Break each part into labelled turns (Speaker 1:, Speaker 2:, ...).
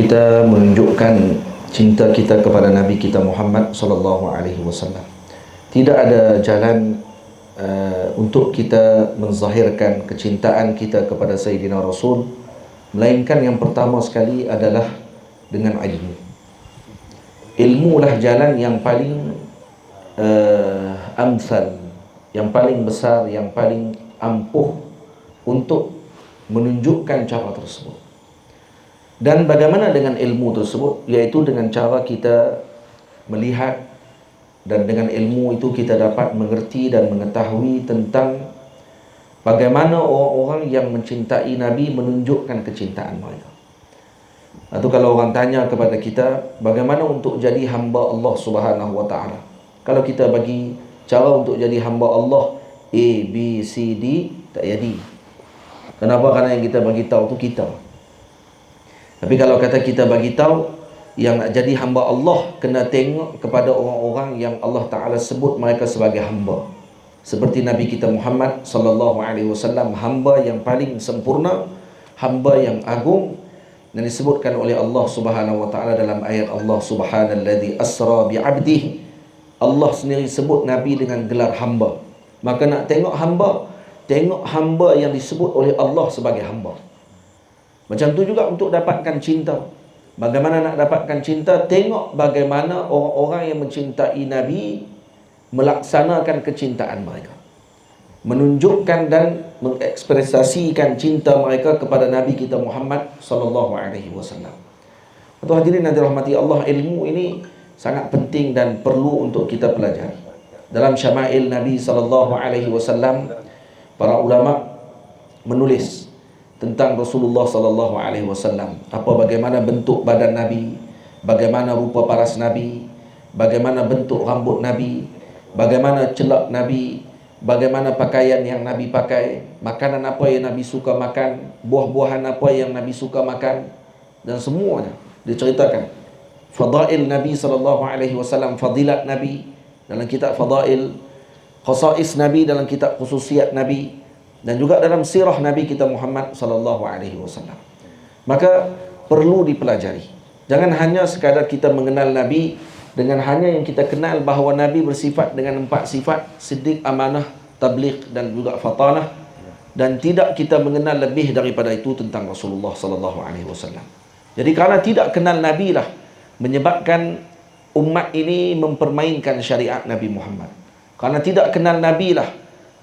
Speaker 1: kita menunjukkan cinta kita kepada Nabi kita Muhammad sallallahu alaihi wasallam. Tidak ada jalan untuk kita menzahirkan kecintaan kita kepada Sayyidina Rasul, melainkan yang pertama sekali adalah dengan ilmu. Ilmu lah jalan yang paling amsal, yang paling besar, yang paling ampuh untuk menunjukkan cara tersebut. Dan bagaimana dengan ilmu tersebut? Iaitu dengan cara kita melihat, dan dengan ilmu itu kita dapat mengerti dan mengetahui tentang bagaimana orang-orang yang mencintai Nabi menunjukkan kecintaan mereka. Atau kalau orang tanya kepada kita, bagaimana untuk jadi hamba Allah Subhanahu wa taala? Kalau kita bagi cara untuk jadi hamba Allah A, B, C, D, tak jadi. Kenapa? Karena yang kita bagi tahu tu kita. Tapi kalau kata kita bagi tahu yang nak jadi hamba Allah, kena tengok kepada orang-orang yang Allah Ta'ala sebut mereka sebagai hamba. Seperti Nabi kita Muhammad sallallahu alaihi wasallam, hamba yang paling sempurna, hamba yang agung, dan disebutkan oleh Allah Subhanahu wa taala dalam ayat Allah Subhanalladzi asra bi'abdihi. Allah sendiri sebut Nabi dengan gelar hamba. Maka nak tengok hamba yang disebut oleh Allah sebagai hamba. Macam tu juga untuk dapatkan cinta. Bagaimana nak dapatkan cinta? Tengok bagaimana orang-orang yang mencintai Nabi melaksanakan kecintaan mereka, menunjukkan dan mengekspresasikan cinta mereka kepada Nabi kita Muhammad sallallahu alaihi wasallam. Atau hadirin yang dirahmati Allah, ilmu ini sangat penting dan perlu untuk kita pelajari. Dalam syama'il Nabi sallallahu alaihi wasallam, para ulama menulis tentang Rasulullah sallallahu alaihi wasallam, bagaimana bentuk badan Nabi, bagaimana rupa paras Nabi, bagaimana bentuk rambut Nabi, bagaimana celak Nabi, bagaimana pakaian yang Nabi pakai, makanan apa yang Nabi suka makan, buah-buahan apa yang Nabi suka makan, dan semuanya diceritakan. Fadail Nabi sallallahu alaihi wasallam, fadilat Nabi dalam kitab Fadail, khasais Nabi dalam kitab khususiat Nabi, dan juga dalam sirah Nabi kita Muhammad sallallahu alaihi wasallam. Maka perlu dipelajari. Jangan hanya sekadar kita mengenal Nabi dengan hanya yang kita kenal bahawa Nabi bersifat dengan 4 sifat: siddiq, amanah, tabligh dan juga fatanah, dan tidak kita mengenal lebih daripada itu tentang Rasulullah sallallahu alaihi wasallam. Jadi kerana tidak kenal Nabi lah menyebabkan umat ini mempermainkan syariat Nabi Muhammad. Kerana tidak kenal Nabi lah,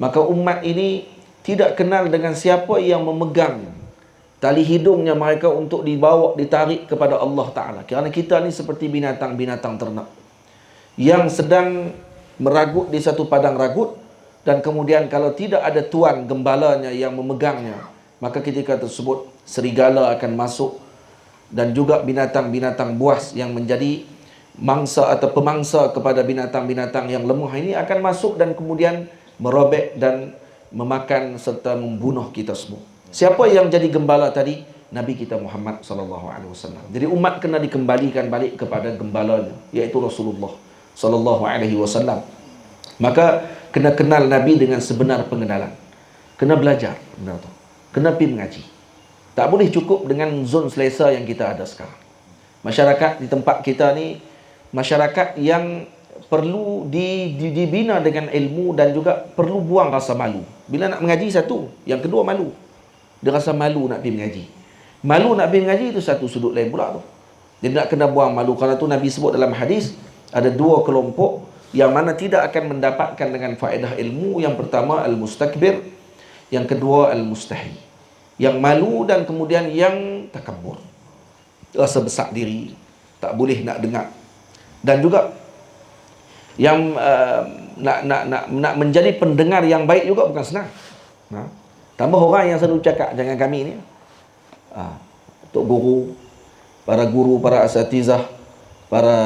Speaker 1: maka umat ini tidak kenal dengan siapa yang memegang tali hidungnya mereka untuk dibawa, ditarik kepada Allah Ta'ala. Kerana kita ni seperti binatang-binatang ternak yang sedang meragut di satu padang ragut, dan kemudian kalau tidak ada tuan gembalanya yang memegangnya, maka ketika tersebut serigala akan masuk, dan juga binatang-binatang buas yang menjadi mangsa atau pemangsa kepada binatang-binatang yang lemah ini akan masuk dan kemudian merobek dan memakan serta membunuh kita semua. Siapa yang jadi gembala tadi? Nabi kita Muhammad sallallahu alaihi wasallam. Jadi umat kena dikembalikan balik kepada gembalanya, iaitu Rasulullah sallallahu alaihi wasallam. Maka kena kenal Nabi dengan sebenar pengenalan. Kena belajar, benar tu. Kena pergi mengaji. Tak boleh cukup dengan zon selesa yang kita ada sekarang. Masyarakat di tempat kita ni masyarakat yang perlu dibina dengan ilmu, dan juga perlu buang rasa malu. Bila nak mengaji satu, yang kedua malu. Dia rasa malu nak pergi mengaji. Malu nak pergi mengaji itu satu sudut lain pula tu. Dia nak kena buang malu. Kerana tu Nabi sebut dalam hadis, ada 2 kelompok yang mana tidak akan mendapatkan dengan faedah ilmu. Yang pertama al-mustakbir, yang kedua al-mustahi. Yang malu dan kemudian yang takabur, rasa besar diri, tak boleh nak dengar. Dan juga yang nak menjadi pendengar yang baik juga bukan senang. Tambah orang yang selalu cakap, jangan kami ni, tok guru, para asatizah, para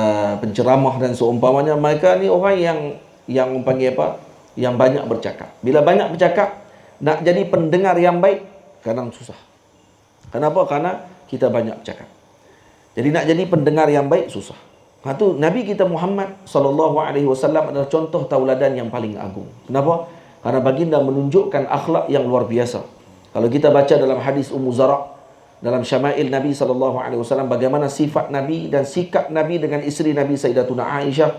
Speaker 1: penceramah dan seumpamanya, mereka ni orang yang panggil apa? Yang banyak bercakap. Bila banyak bercakap, nak jadi pendengar yang baik kadang susah. Kenapa? Karena kita banyak bercakap. Jadi nak jadi pendengar yang baik susah. Itu Nabi kita Muhammad sallallahu alaihi wasallam adalah contoh tauladan yang paling agung. Kenapa? Karena baginda menunjukkan akhlak yang luar biasa. Kalau kita baca dalam hadis Ummu Zara, dalam Syama'il Nabi SAW, bagaimana sifat Nabi dan sikap Nabi dengan isteri Nabi Sayyidatuna Aisyah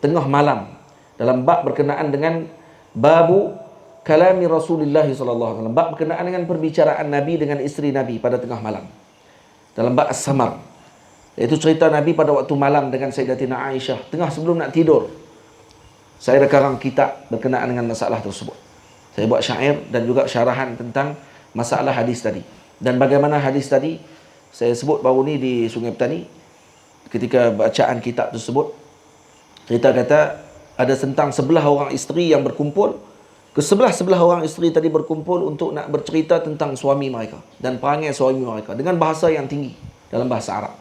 Speaker 1: tengah malam, dalam bab berkenaan dengan babu kalami Rasulullah SAW, bab berkenaan dengan perbicaraan Nabi dengan isteri Nabi pada tengah malam, dalam bab As-Samar, iaitu cerita Nabi pada waktu malam dengan Sayyidatina Aisyah tengah sebelum nak tidur. Saya ada karang kitab berkenaan dengan masalah tersebut. Saya buat syair dan juga syarahan tentang masalah hadis tadi. Dan bagaimana hadis tadi, saya sebut baru ni di Sungai Petani, ketika bacaan kitab tersebut, cerita kata ada tentang 11 orang isteri yang berkumpul. Ke-11 orang isteri tadi berkumpul untuk nak bercerita tentang suami mereka dan perangai suami mereka dengan bahasa yang tinggi, dalam bahasa Arab.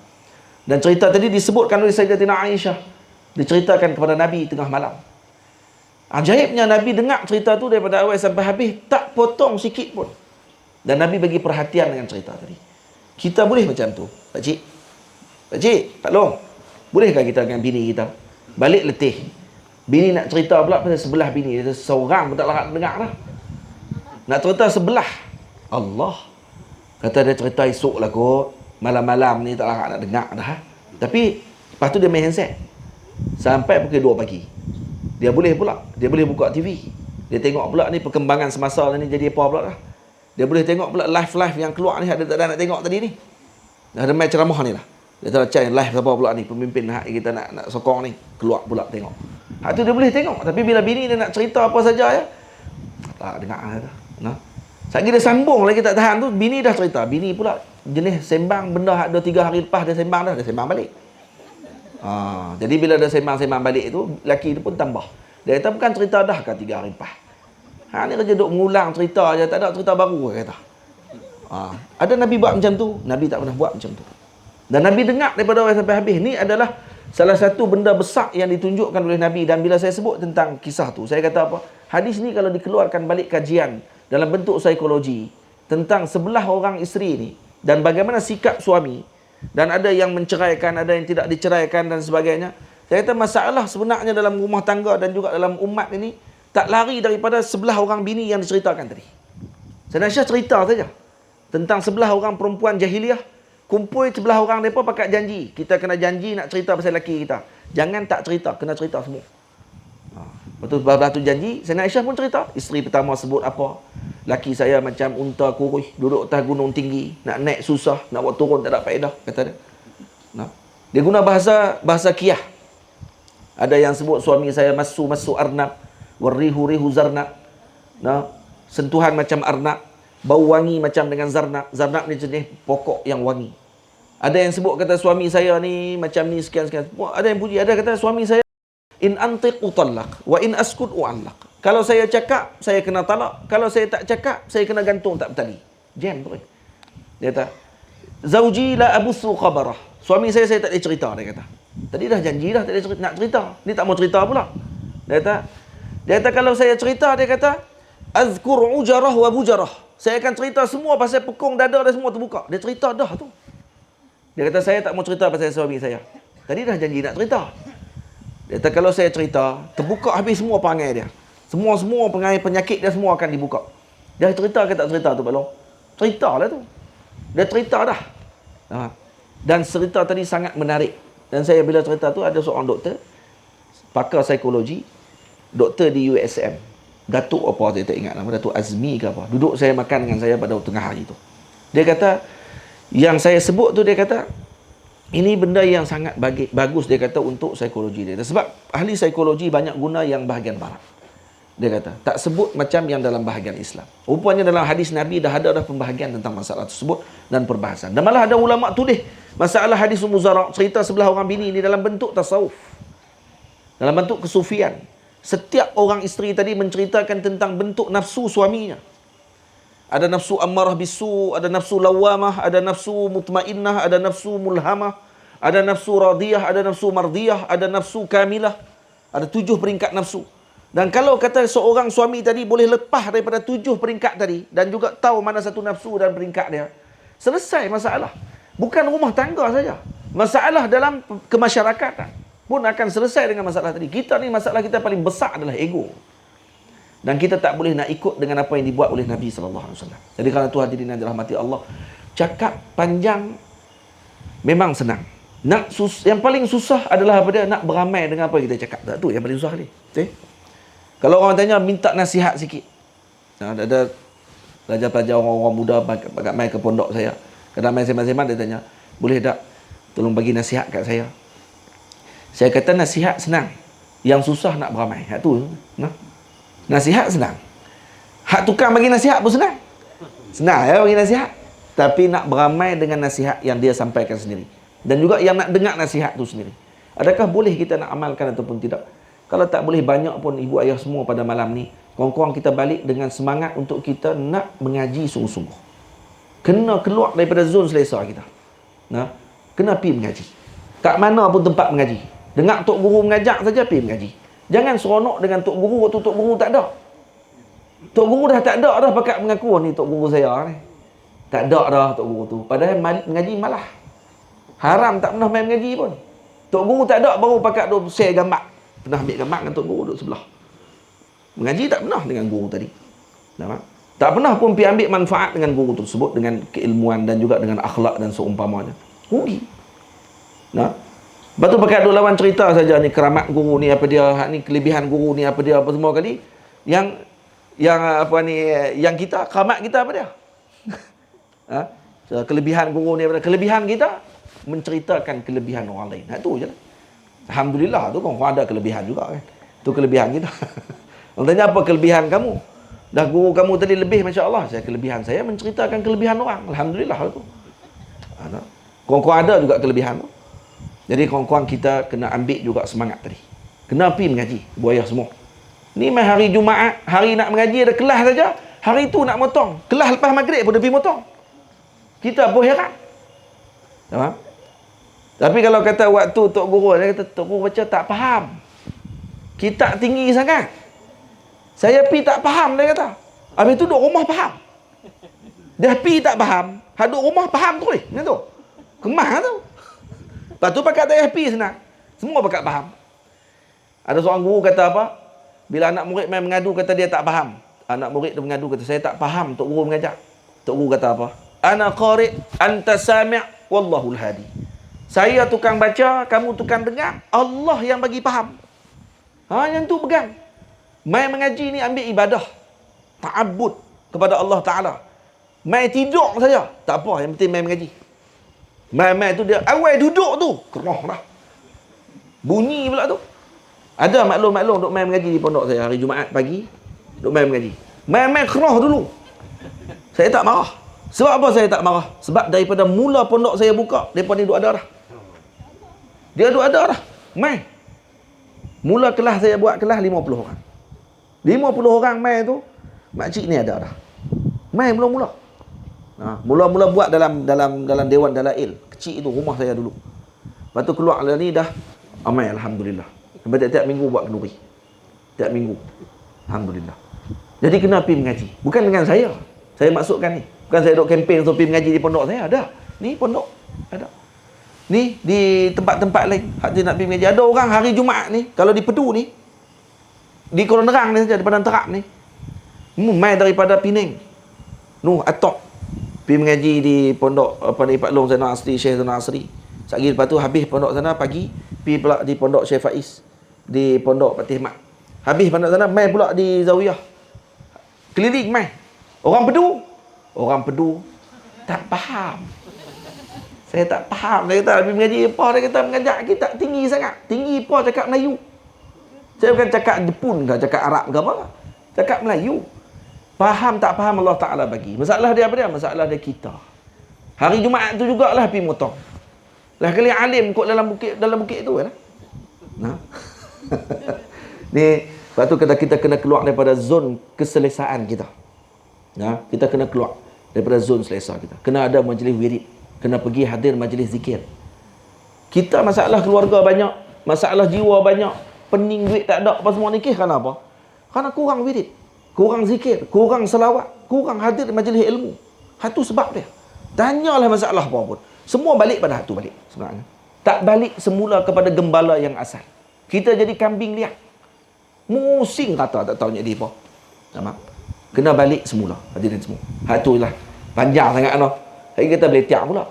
Speaker 1: Dan cerita tadi disebutkan oleh Sayyidatina Aisyah, diceritakan kepada Nabi tengah malam. Ajaibnya Nabi dengar cerita tu daripada awal sampai habis, tak potong sikit pun. Dan Nabi bagi perhatian dengan cerita tadi. Kita boleh macam tu, Pakcik? Pakcik, Pak Long, bolehkah kita dengan bini kita balik letih, bini nak cerita pula pasal sebelah bini, dia seorang pun tak larat dengar dah. Nak cerita sebelah, Allah kata dia cerita esok lah kot, malam-malam ni tak larat nak dengar dah. Tapi lepas tu dia main handset sampai pukul 2 pagi. Dia boleh pula, dia boleh buka TV, dia tengok pula ni perkembangan semasa ni jadi apa pula dah. Dia boleh tengok pula live yang keluar ni, ada tak ada nak tengok tadi ni. Ada main ceramah ni lah. Dia tahu cari live apa pula ni, pemimpin hak kita nak sokong ni, keluar pula tengok. Hak tu dia boleh tengok, tapi bila bini dia nak cerita apa saja ya, tak dengar dah. Nah. Satgi dia sambung lagi tak tahan tu, bini dah cerita. Bini pula jenis sembang benda hak 2-3 hari lepas dia sembang dah, dia sembang balik. Jadi bila dia sembang-sembang balik tu, laki tu pun tambah. Dia kata bukan cerita dah ke 3 hari lepas. Ni kerja duk mengulang cerita aja, tak ada cerita baru, dia kata. Ada Nabi buat macam tu? Nabi tak pernah buat macam tu. Dan Nabi dengar daripada awal sampai habis. Ni adalah salah satu benda besar yang ditunjukkan oleh Nabi. Dan bila saya sebut tentang kisah tu, saya kata apa? Hadis ni kalau dikeluarkan balik kajian dalam bentuk psikologi tentang 11 orang isteri ni dan bagaimana sikap suami, dan ada yang menceraikan, ada yang tidak diceraikan dan sebagainya. Saya kata masalah sebenarnya dalam rumah tangga dan juga dalam umat ini tak lari daripada 11 orang bini yang diceritakan tadi. Saya nak cerita saja tentang 11 orang perempuan jahiliah. Kumpul 11 orang mereka pakat janji. Kita kena janji nak cerita pasal lelaki kita. Jangan tak cerita, kena cerita semua. Betul, belah tu janji. Sayyidina Aisyah pun cerita. Isteri pertama sebut apa? Laki saya macam unta kurus, duduk atas gunung tinggi, nak naik susah, nak buat turun tak ada faedah, kata dia. Dia guna bahasa kiyah. Ada yang sebut suami saya masu arnab, warrihu zarnab. Sentuhan macam arnab, bau wangi macam dengan zarnab. Zarnab ni jenis pokok yang wangi. Ada yang sebut kata suami saya ni macam ni sekian-sekian. Ada yang puji, ada kata suami saya in antiq utallaq wa in askut u'allaq. Kalau saya cakap, saya kena talak. Kalau saya tak cakap, saya kena gantung tak bertali. Jam tu. Dia kata, zauji la abuthu khabarah. Suami saya tak boleh cerita, dia kata. Tadi dah janji dah, tak boleh nak cerita. Ni tak mau cerita pula. Dia kata kalau saya cerita, dia kata, azkur ujarah wa bujarah. Saya akan cerita semua pasal pekung dada dan semua terbuka. Dia cerita dah tu. Dia kata, saya tak mau cerita pasal suami saya. Tadi dah janji nak cerita. Dia kata, kalau saya cerita, terbuka habis semua perangai dia. Semua penyakit dia semua akan dibuka. Dia cerita ke tak cerita tu, Pak Long? Cerita lah tu. Dia cerita dah. Dan cerita tadi sangat menarik. Dan saya bila cerita tu, ada seorang doktor, pakar psikologi, doktor di USM. Datuk apa saya tak ingat nama, Datuk Azmi ke apa. Duduk saya makan dengan saya pada tengah hari tu. Dia kata, yang saya sebut tu, dia kata, ini benda yang sangat bagus, dia kata, untuk psikologi dia. Sebab ahli psikologi banyak guna yang bahagian barat. Dia kata, tak sebut macam yang dalam bahagian Islam. Rupanya dalam hadis Nabi dah ada pembahagian tentang masalah tersebut dan perbahasan. Dan malah ada ulama tulis masalah hadis Ummu Zara, cerita 11 orang bini ini dalam bentuk tasawuf, dalam bentuk kesufian. Setiap orang isteri tadi menceritakan tentang bentuk nafsu suaminya. Ada nafsu ammarah bisu, ada nafsu lawamah, ada nafsu mutmainnah, ada nafsu mulhamah, ada nafsu radiyah, ada nafsu mardiyah, ada nafsu kamilah. Ada 7 peringkat nafsu. Dan kalau kata seorang suami tadi boleh lepas daripada 7 peringkat tadi dan juga tahu mana satu nafsu dan peringkat dia, selesai masalah. Bukan rumah tangga saja. Masalah dalam kemasyarakatan pun akan selesai dengan masalah tadi. Kita ni masalah kita paling besar adalah ego. Dan kita tak boleh nak ikut dengan apa yang dibuat oleh Nabi SAW. Jadi kalau Tuhan hadirin yang dirahmati Allah, Cakap panjang memang senang. Yang paling susah adalah apa dia? Nak beramai dengan apa kita cakap. Tak tu yang paling susah ni. Okay? Kalau orang tanya minta nasihat sikit. Ada pelajar-pelajar orang-orang muda bakat mai ke pondok saya. Kadang mai sembang-sembang dia tanya, "Boleh tak tolong bagi nasihat kat saya?" Saya kata nasihat senang. Yang susah nak beramai. Hak tu. Nasihat senang. Hak tukang bagi nasihat pun senang. Senang ya bagi nasihat. Tapi nak beramai dengan nasihat yang dia sampaikan sendiri. Dan juga yang nak dengar nasihat tu sendiri. Adakah boleh kita nak amalkan ataupun tidak? Kalau tak boleh banyak pun ibu ayah semua pada malam ni, kurang-kurang kita balik dengan semangat untuk kita nak mengaji sungguh-sungguh. Kena keluar daripada zon selesa kita. Kena pergi mengaji. Kat mana pun tempat mengaji. Dengar tok guru mengajak saja pergi mengaji. Jangan seronok dengan tok guru waktu tok guru tak ada. Tok guru dah tak ada dah pakat mengaku ni tok guru saya ni. Tak ada dah tok guru tu. Padahal mengaji malah haram, tak pernah main mengaji pun. Tok guru tak ada, baru pakat duk share gambar. Pernah ambil gambar dengan tok guru duduk sebelah. Mengaji tak pernah dengan guru tadi. Tak pernah pun pergi ambil manfaat dengan guru tersebut, dengan keilmuan dan juga dengan akhlak dan seumpamanya. Rugi. Lepas tu pakai duk lawan cerita saja ni keramat guru ni apa dia, hak ni kelebihan guru ni apa dia, apa semua kali. Yang kita keramat kita apa dia? Kelebihan guru ni apa dia? Kelebihan kita menceritakan kelebihan orang lain. Tu je lah. Alhamdulillah tu kan ada kelebihan juga kan. Tu kelebihan kita. Orang tanya apa kelebihan kamu? Dah guru kamu tadi lebih, masya-Allah. Kelebihan saya menceritakan kelebihan orang. Alhamdulillah tu. Kurang-kurang ada juga kelebihan tu. Jadi kurang-kurang kita kena ambil juga semangat tadi. Kena pergi mengaji, buaya semua. Ni mai hari Jumaat, hari nak mengaji ada kelas saja. Hari tu nak motong. Kelas lepas maghrib pun dia pergi motong. Kita pun heran. Faham? Tapi kalau kata waktu tok guru, dia kata tok guru baca tak faham. Kitab tinggi sangat. Saya pi tak faham, dia kata. Habis tu duduk rumah faham. Dia pi tak faham, duduk rumah faham terus. Macam tu. Kemah tu. Lepas tu pakat tak pi senang. Semua pakat faham. Ada seorang guru kata apa? Bila anak murid main mengadu kata dia tak faham. Anak murid dia mengadu kata saya tak faham, tok guru mengajar. Tok guru kata apa? Ana qari', anta sami', wallahul hadi. Saya tukang baca, kamu tukang dengar. Allah yang bagi faham. Yang tu pegang. Mai mengaji ni ambil ibadah. Ta'abbud kepada Allah Ta'ala. Mai tidur saja. Tak apa, yang penting mai mengaji. Mai tu dia, awal duduk tu. Keroh dah. Bunyi pula tu. Ada maklum-maklum duk mai mengaji di pondok saya hari Jumaat pagi. Duk mai mengaji. Mai keroh dulu. Saya tak marah. Sebab apa saya tak marah? Sebab daripada mula pondok saya buka, mereka ni duk ada dah. Dia duk ada dah. Mai. Mula kelas saya buat kelas 50 orang. 50 orang mai tu, makcik ni ada dah. Mai mula-mula. Mula-mula buat dalam Dewan Dalail. Kecil tu rumah saya dulu. Lepas tu keluar lah ni dah amai alhamdulillah. Sampai tiap minggu buat kenduri. Tiap minggu. Alhamdulillah. Jadi kena pergi mengaji. Bukan dengan saya. Saya maksudkan ni. Bukan saya duk kempen untuk pergi mengaji di pondok saya. Ada. Ni pondok. Ada. Ni di tempat-tempat lain. Hati nak pergi mengaji. Ada orang hari Jumaat ni. Kalau di Pedu ni. Di Kolam Nerang ni saja. Di Padang Terap ni. Main daripada Penang. Atok. Pergi mengaji di pondok Pak Long Zainal Asri, Syekh Zainal Asri. Sekali lepas tu habis pondok sana pagi. Pergi pula di pondok Syekh Faiz. Di pondok Pak Tihmat. Habis pondok sana main pula di Zawiyah. Keliling main. Orang Pedu tak faham. Saya tak faham. Dia kata habis mengaji apa, dia kata mengajak kita tinggi sangat. Tinggi apa cakap Melayu. Saya bukan cakap Jepun ke, cakap Arab ke apa. Cakap Melayu. Faham tak faham Allah Ta'ala bagi. Masalah dia apa dia? Masalah dia kita. Hari Jumaat tu jugalah pergi motong. Lah kali alim kot dalam bukit tu kan. Ni lepas tu kita kena keluar daripada zon keselesaan kita. Kita kena keluar daripada zon selesa kita. Kena ada majlis wirid. Kena pergi hadir majlis zikir. Kita masalah keluarga banyak, masalah jiwa banyak, pening duit tak ada, apa semua ni kerana apa? Kerana kurang wirid, kurang zikir, kurang selawat, kurang hadir majlis ilmu. Itu sebab dia. Tanyalah masalah apa pun. Semua balik pada hatu balik sebenarnya. Tak balik semula kepada gembala yang asal. Kita jadi kambing liar. Musing kata tak tahu jadi apa. Kena balik semula hadirin semua. Hatu lah. Panjang sangat noh. Hari kita boleh tiap pula.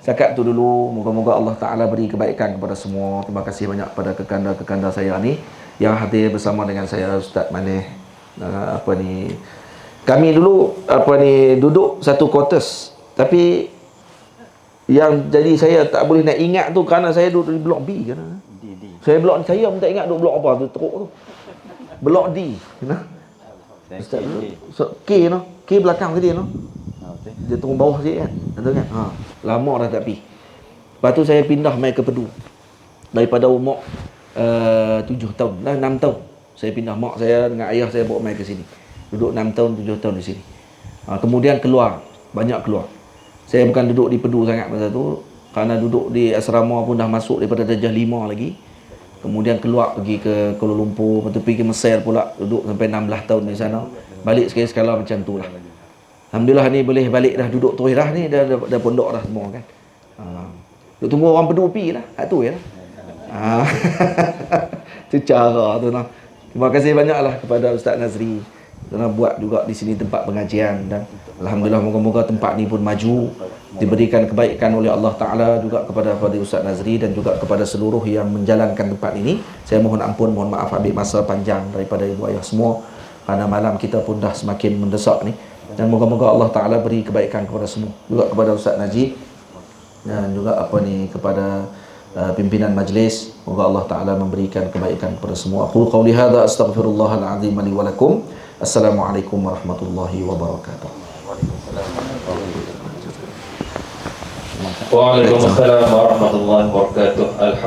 Speaker 1: Setakat tu dulu, moga-moga Allah Ta'ala beri kebaikan kepada semua. Terima kasih banyak pada kekanda-kekanda saya ni yang hadir bersama dengan saya, Ustaz Maneh. Kami dulu duduk satu quarters, tapi yang jadi saya tak boleh nak ingat tu kerana saya duduk di blok B kan. Saya blok saya pun tak ingat duduk blok apa tu teruk tu. Blok D. Ustaz K no. K belakang ke dia no. Dia turun bawah sikit kan. Betul kan? Lama dah tak pergi. Lepas tu saya pindah mai ke Pedu. Daripada umur 7 tahun, 6 tahun. Saya pindah, mak saya dengan ayah saya bawa mai ke sini. Duduk 6 tahun, 7 tahun di sini. Kemudian keluar, banyak keluar. Saya bukan duduk di Pedu sangat masa tu, kerana duduk di asrama pun dah masuk daripada darjah 5 lagi. Kemudian keluar pergi ke Kuala Lumpur, lepas tu pergi ke Mesir pula, duduk sampai 16 tahun di sana. Balik sekali-sekala macam tu lah. Alhamdulillah ni boleh balik dah, duduk terus dah ni, dah pondok dah semua kan. Duk tunggu orang Pedu pi lah, hak tu ya. Tu cara tu nah. Terima kasih banyaklah kepada Ustaz Nazri kerana buat juga di sini tempat pengajian, dan alhamdulillah moga-moga tempat ni pun maju, diberikan kebaikan oleh Allah Ta'ala juga kepada Ustaz Nazri dan juga kepada seluruh yang menjalankan tempat ini. Saya mohon ampun, mohon maaf ambil masa panjang daripada ibu ayah semua, kerana malam kita pun dah semakin mendesak ni. Dan moga-moga Allah Ta'ala beri kebaikan kepada semua, juga kepada Ustaz Najib dan juga kepada pimpinan majlis. Moga Allah Ta'ala memberikan kebaikan kepada semua. Aqul qawli hadha astaghfirullahal azim li wa lakum. Assalamualaikum warahmatullahi wabarakatuh.
Speaker 2: Waalaikumsalam warahmatullahi wabarakatuh.